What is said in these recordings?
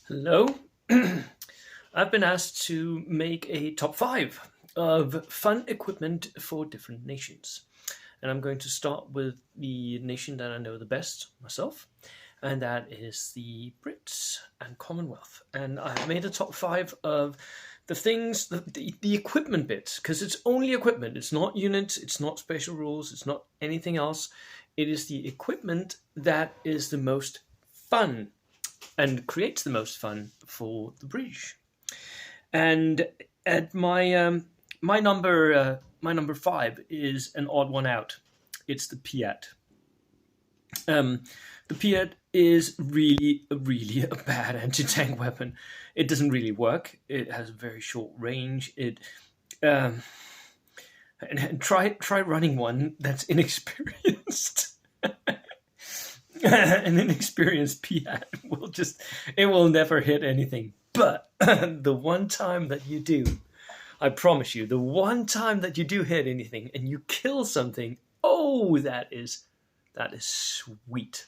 Hello. I've been asked to make a top five of fun equipment for different nations. And I'm going to start with the nation that I know the best myself, and that is the Brits and Commonwealth. And I've made a top five of the things, the equipment bits, because it's only equipment. It's not units, it's not special rules, it's not anything else. It is the equipment that is the most fun and creates the most fun for the British. And at my number five is an odd one out. It's the piat. Um, the piat is really a bad anti-tank weapon. It doesn't really work. It has a very short range. Um, and try running one that's inexperienced. An inexperienced piat will never hit anything. But the one time that you do, I promise you, the one time that you do hit anything and you kill something, oh, that is sweet.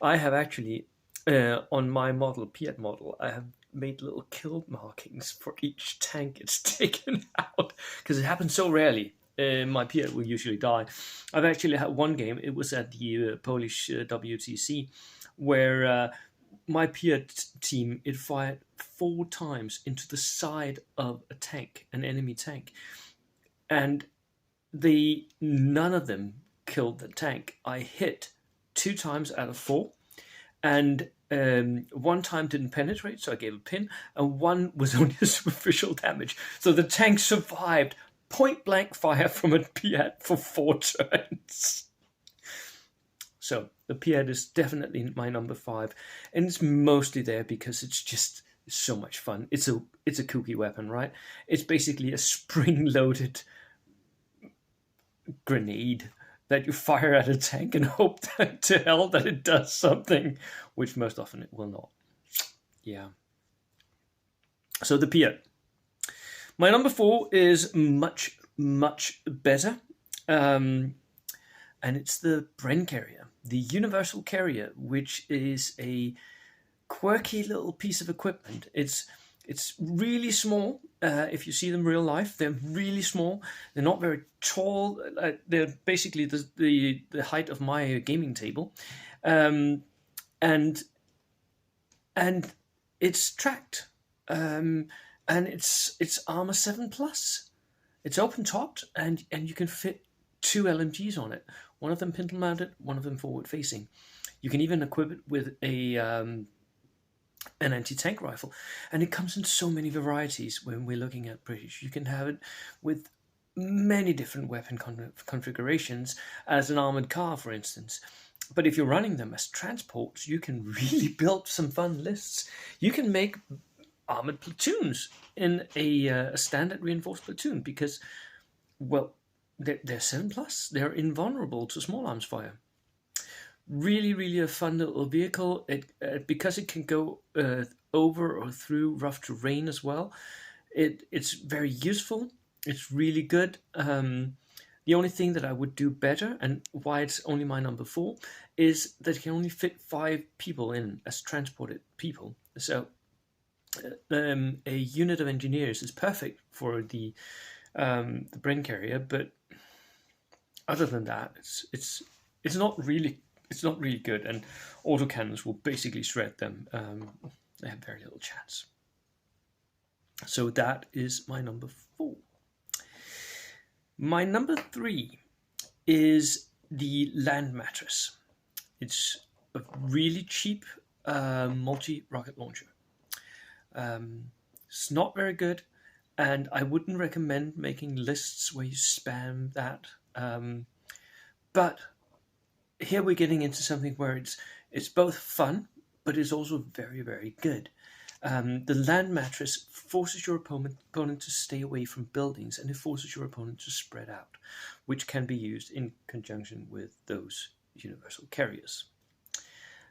I have actually on my model, piat model, I have made little kill markings for each tank it's taken out because it happens so rarely. My piat will usually die. I've actually had one game. It was at the Polish WTC, where my piat team it fired 4 times into the side of a tank, an enemy tank, and none of them killed the tank. I hit 2 times out of 4, and one time didn't penetrate, so I gave a pin, and one was only a superficial damage. So the tank survived point blank fire from a piat for 4 turns. So the piat is definitely my number five, and it's mostly there because it's so much fun. It's a kooky weapon, right? It's basically a spring-loaded grenade that you fire at a tank and hope that, to hell that it does something, which most often it will not. Yeah. So the piat. My number four is much better, and it's the Bren carrier, the universal carrier, which is a quirky little piece of equipment. It's really small. If you see them real life, they're really small. They're not very tall. They're basically the height of my gaming table, and it's tracked. And it's armor 7+. It's open topped, and you can fit 2 LMGs on it. One of them pintle mounted, one of them forward facing. You can even equip it with an anti-tank rifle, and it comes in so many varieties. When we're looking at British, you can have it with many different weapon configurations as an armored car, for instance. But if you're running them as transports, you can really build some fun lists. You can make armored platoons in a standard reinforced platoon because, well, they're 7+. They're invulnerable to small arms fire. Really a fun little vehicle. Because it can go over or through rough terrain as well. It's very useful. It's really good. The only thing that I would do better, and why it's only my number four, is that it can only fit 5 people in as transported people. So a unit of engineers is perfect for the Bren carrier, but other than that, it's not really good, and autocannons will basically shred them. They have very little chance. So that is my number 4. My number 3 is the land mattress. It's a really cheap multi-rocket launcher. It's not very good, and I wouldn't recommend making lists where you spam that. But here we're getting into something where it's both fun, but it's also very good. The land mattress forces your opponent to stay away from buildings, and it forces your opponent to spread out, which can be used in conjunction with those universal carriers.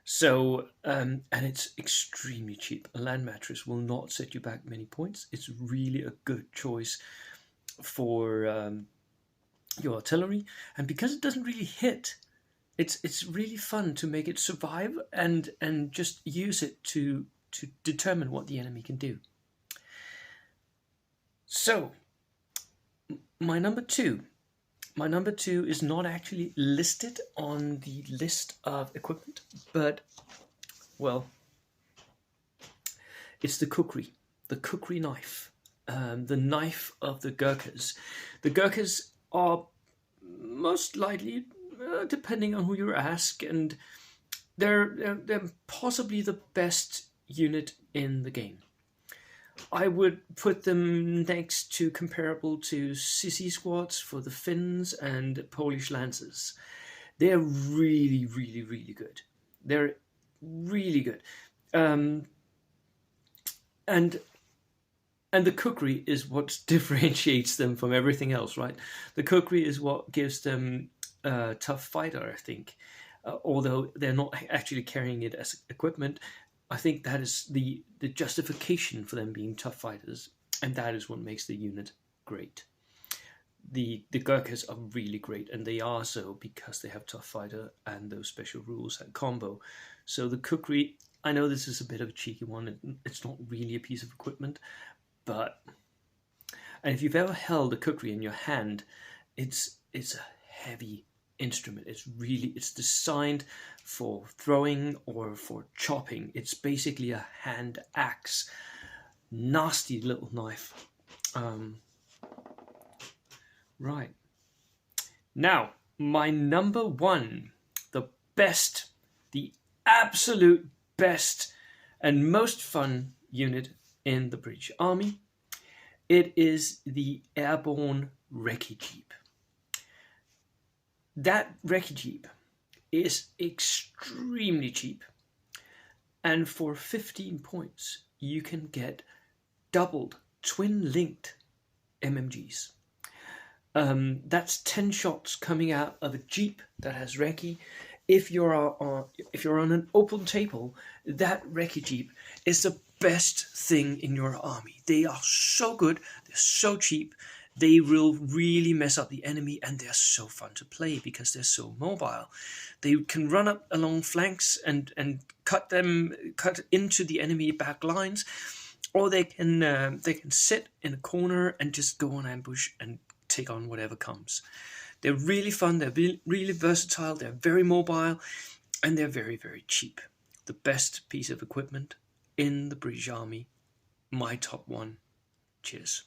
So, and it's extremely cheap. A land mattress will not set you back many points. It's really a good choice for your artillery, and because it doesn't really hit, it's really fun to make it survive and just use it to to determine what the enemy can do. So, my number two is not actually listed on the list of equipment, but, well, it's the cookery knife, the knife of the Gurkhas. The Gurkhas are most likely, depending on who you ask, and they're possibly the best unit in the game. I would put them next to comparable to Sissy squads for the Finns and Polish Lancers. They're really, really, really good. They're really good. And the cookery is what differentiates them from everything else, right? The cookery is what gives them a tough fighter, I think. Although they're not actually carrying it as equipment, I think that is the justification for them being tough fighters, and that is what makes the unit great. The Gurkhas are really great, and they are so because they have tough fighter and those special rules and combo. So the cookery, I know this is a bit of a cheeky one. It's not really a piece of equipment, but, and if you've ever held a cookery in your hand, it's a heavy instrument. It's designed for throwing or for chopping. It's basically a hand axe. Nasty little knife. Right. Now, my number one, the absolute best and most fun unit in the British Army. It is the airborne wrecky jeep. That wrecky jeep is extremely cheap, and for 15 points you can get doubled twin-linked MMGs. That's 10 shots coming out of a jeep that has recce. If you're on an open table, that wrecky jeep is the best thing in your army. They are so good, they're so cheap, they will really mess up the enemy, and they're so fun to play because they're so mobile. They can run up along flanks and cut into the enemy back lines, or they can sit in a corner and just go on ambush and take on whatever comes. They're really fun, they're really versatile, they're very mobile, and they're very, very cheap. The best piece of equipment in the British Army. My top one. Cheers.